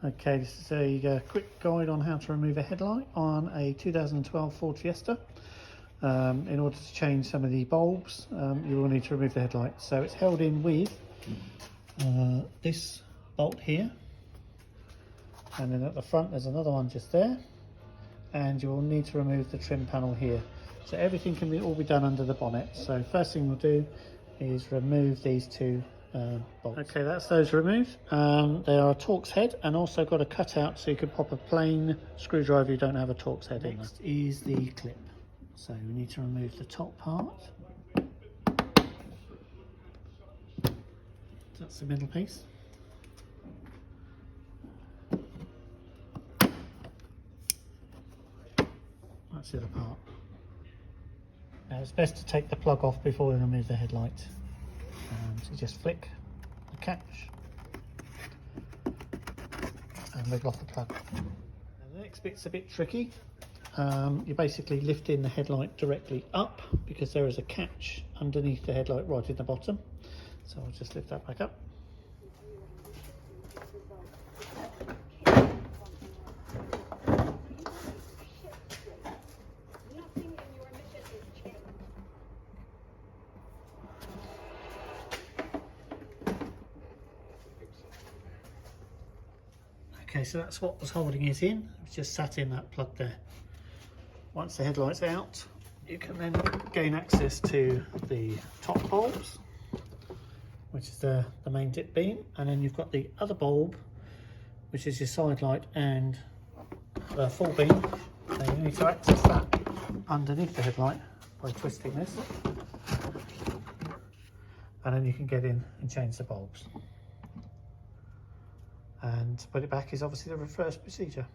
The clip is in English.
Okay, this is a quick guide on how to remove a headlight on a 2012 Ford Fiesta. In order to change some of the bulbs, you will need to remove the headlight. So it's held in with this bolt here, and then at the front there's another one just there, and you will need to remove the trim panel here. So everything can all be done under the bonnet. So first thing we'll do is remove these two bolts. Okay, that's those removed. They are a Torx head and also got a cutout so you could pop a plain screwdriver. You don't have a Torx head in. Next is the clip. So we need to remove the top part. That's the middle piece. That's the other part. Now it's best to take the plug off before we remove the headlight. So just flick the catch and wiggle off the plug. And the next bit's a bit tricky. You're basically lifting the headlight directly up because there is a catch underneath the headlight right in the bottom. So I'll just lift that back up. Okay, so that's what was holding it in. It's just sat in that plug there. Once the headlight's out, you can then gain access to the top bulbs, which is the main dip beam, and then you've got the other bulb, which is your side light and the full beam. So you need to access that underneath the headlight by twisting this, and then you can get in and change the bulbs. And to put it back is obviously the reverse procedure.